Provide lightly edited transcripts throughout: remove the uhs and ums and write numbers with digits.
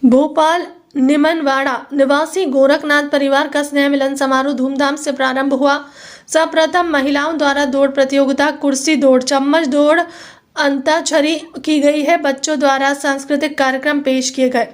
भोपाल निमनवाड़ा निवासी गोरखनाथ परिवार का स्नेह मिलन समारोह धूमधाम से प्रारंभ हुआ। सर्वप्रथम महिलाओं द्वारा दौड़ प्रतियोगिता, कुर्सी दौड़, चम्मच दौड़, अंताक्षरी की गई है। बच्चों द्वारा सांस्कृतिक कार्यक्रम पेश किए गए।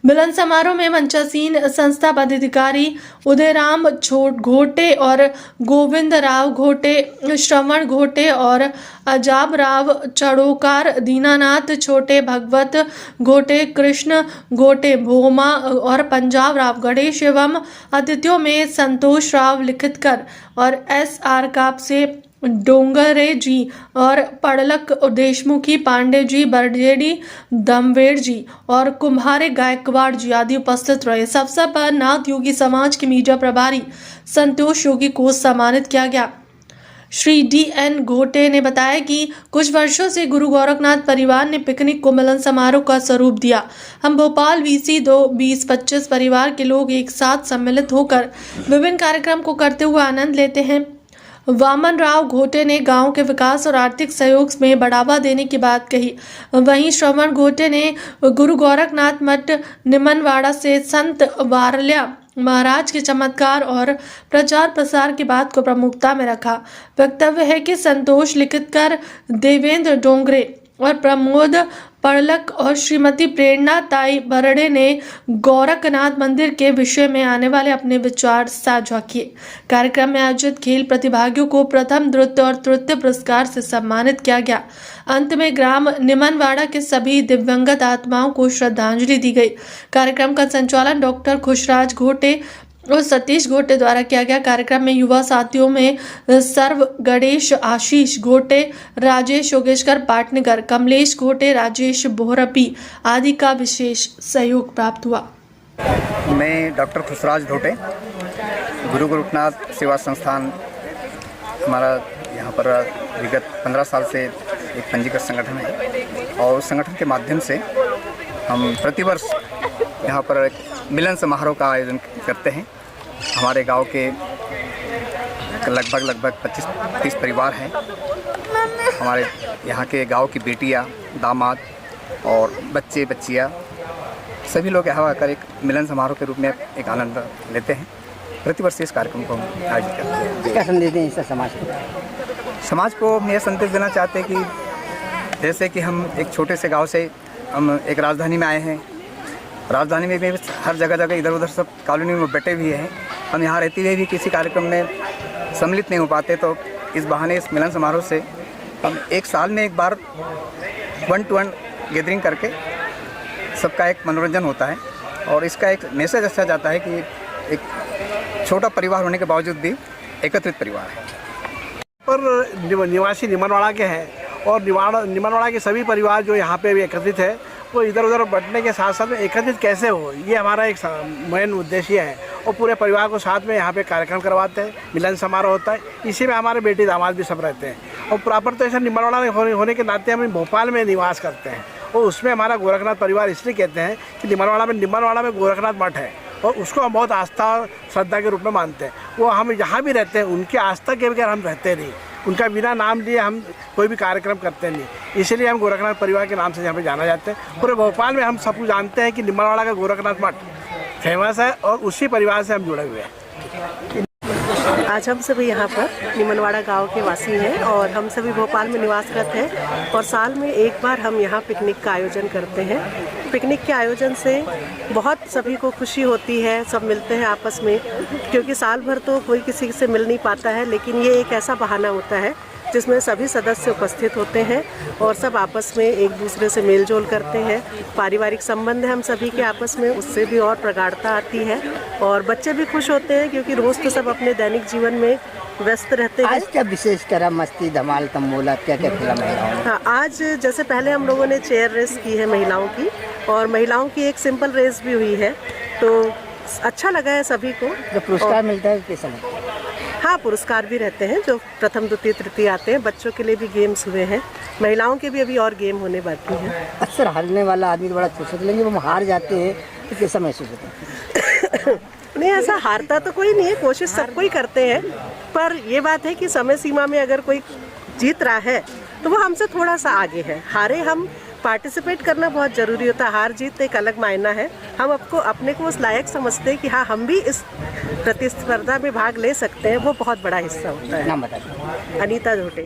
मिलन समारोह में मंचासीन संस्था पदाधिकारी उदयराम घोटे और गोविंद राव घोटे, श्रवण घोटे और अजाब राव चड़ोकार, दीनानाथ छोटे, भगवत घोटे, कृष्ण घोटे, भोमा और पंजाब राव, गणेश एवं अतिथियों में संतोष राव लिखितकर और SR कापसे, डोंगरे जी और पड़लक देशमुखी, पांडे जी, बरजेडी दमवेड़ जी और कुम्हारे गायकवाड़ जी आदि उपस्थित रहे। इस अवसर पर नाथ योगी समाज के मीडिया प्रभारी संतोष योगी को सम्मानित किया गया। श्री DN घोटे ने बताया कि कुछ वर्षों से गुरु गोरखनाथ परिवार ने पिकनिक को मिलन समारोह का स्वरूप दिया। हम भोपाल VC 20-25 परिवार के लोग एक साथ सम्मिलित होकर विभिन्न कार्यक्रम को करते हुए आनंद लेते हैं। वामन राव घोटे ने गांव के विकास और आर्थिक सहयोग में बढ़ावा देने की बात कही। वहीं श्रवण घोटे ने गुरु गोरखनाथ मठ निमनवाड़ा से संत वारल्या महाराज के चमत्कार और प्रचार प्रसार की बात को प्रमुखता में रखा। वक्तव्य है कि संतोष लिखितकर, देवेंद्र डोंगरे और प्रमोद पड़लक और श्रीमती प्रेरणा ताई बरड़े ने गोरखनाथ मंदिर के विषय में आने वाले अपने विचार साझा किए। कार्यक्रम में आयोजित खेल प्रतिभागियों को प्रथम, द्वितीय और तृतीय पुरस्कार से सम्मानित किया गया। अंत में ग्राम निमनवाड़ा के सभी दिव्यंगत आत्माओं को श्रद्धांजलि दी गई। कार्यक्रम का संचालन डॉक्टर खुशराज घोटे और सतीश घोटे द्वारा किया गया। कार्यक्रम में युवा साथियों में सर्व गणेश, आशीष घोटे, राजेश योगेश्वर पाटनगर, कमलेश घोटे, राजेश बोहरपी आदि का विशेष सहयोग प्राप्त हुआ। मैं डॉक्टर खुशराज घोटे, गुरु गोरखनाथ सेवा संस्थान हमारा यहाँ पर विगत 15 साल से एक पंजीकृत संगठन है और उस संगठन के माध्यम से हम प्रतिवर्ष यहाँ पर एक मिलन समारोह का आयोजन करते हैं। हमारे गांव के लगभग 25-30 परिवार हैं। हमारे यहाँ के गांव की बेटियाँ, दामाद और बच्चे बच्चियाँ सभी लोग यहाँ आकर एक मिलन समारोह के रूप में एक आनंद लेते हैं। प्रतिवर्ष इस कार्यक्रम को हम आयोजित करते हैं। क्या संदेश दें इससे समाज को हम यह संदेश देना चाहते हैं कि जैसे कि हम एक छोटे से गांव से हम एक राजधानी में आए हैं। राजधानी में भी हर जगह इधर उधर सब कॉलोनी में बैठे भी हैं। हम यहाँ रहते हुए भी किसी कार्यक्रम में सम्मिलित नहीं हो पाते, तो इस बहाने इस मिलन समारोह से हम एक साल में एक बार 1-to-1 गैदरिंग करके सबका एक मनोरंजन होता है और इसका एक मैसेज अच्छा जाता है कि एक छोटा परिवार होने के बावजूद भी एकत्रित परिवार है। पर निवासी निमनवाड़ा के हैं और निमनवाड़ा के सभी परिवार जो यहाँ पे भी एकत्रित है वो इधर उधर बंटने के साथ साथ में एकत्रित कैसे हो, ये हमारा एक मेन उद्देश्य है। और पूरे परिवार को साथ में यहाँ पे कार्यक्रम करवाते हैं, मिलन समारोह होता है। इसी में हमारे बेटी दामाद भी सब रहते हैं और प्रॉपर तो ऐसा निमनवाड़ा होने के नाते हम भोपाल में निवास करते हैं और उसमें हमारा गोरखनाथ परिवार इसलिए कहते हैं कि निमनवाड़ा में गोरखनाथ मठ है और उसको हम बहुत आस्था और श्रद्धा के रूप में मानते हैं। वो हम जहाँ भी रहते हैं उनकी आस्था के बगैर हम रहते नहीं, उनका बिना नाम लिए हम कोई भी कार्यक्रम करते नहीं। इसीलिए हम गोरखनाथ परिवार के नाम से यहाँ पे जाना जाते हैं। पूरे भोपाल में हम सब कुछ जानते हैं कि निमनवाड़ा का गोरखनाथ मठ फेमस है और उसी परिवार से हम जुड़े हुए हैं। आज हम सभी यहाँ पर निमनवाड़ा गांव के वासी हैं और हम सभी भोपाल में निवासरत हैं और साल में एक बार हम यहाँ पिकनिक का आयोजन करते हैं। पिकनिक के आयोजन से बहुत सभी को खुशी होती है, सब मिलते हैं आपस में, क्योंकि साल भर तो कोई किसी से मिल नहीं पाता है, लेकिन ये एक ऐसा बहाना होता है जिसमें सभी सदस्य उपस्थित होते हैं और सब आपस में एक दूसरे से मेल जोल करते हैं। पारिवारिक संबंध है हम सभी के आपस में, उससे भी और प्रगाढ़ता आती है और बच्चे भी खुश होते हैं क्योंकि रोज़ तो सब अपने दैनिक जीवन में व्यस्त रहते हैं। आज क्या विशेष करा, मस्ती धमाल तम्बोला, क्या क्या खेला महिलाओं ने? हाँ, आज जैसे पहले हम लोगों ने चेयर रेस की है महिलाओं की और महिलाओं की एक सिंपल रेस भी हुई है, तो अच्छा लगा है सभी को। जो पुरस्कार मिलता है किस समय? हाँ, पुरस्कार भी रहते हैं जो प्रथम, द्वितीय, तृतीय आते हैं। बच्चों के लिए भी गेम्स हुए हैं, महिलाओं के भी अभी और गेम होने बाकी हैं। अक्सर हारने वाला आदमी तो बड़ा खुश होता है, लेकिन वो हार जाते हैं तो कैसा महसूस होता है? नहीं, ऐसा हारता तो कोई नहीं है, कोशिश सबको ही करते हैं, पर ये बात है कि समय सीमा में अगर कोई जीत रहा है तो वो हमसे थोड़ा सा आगे है। हारे हम पार्टिसिपेट करना बहुत ज़रूरी होता है। हार जीत एक अलग मायना है। हम आपको अपने को उस लायक समझते हैं कि हाँ, हम भी इस प्रतिस्पर्धा में भाग ले सकते हैं, वो बहुत बड़ा हिस्सा होता है। नाम बताइए। अनीता झोटे।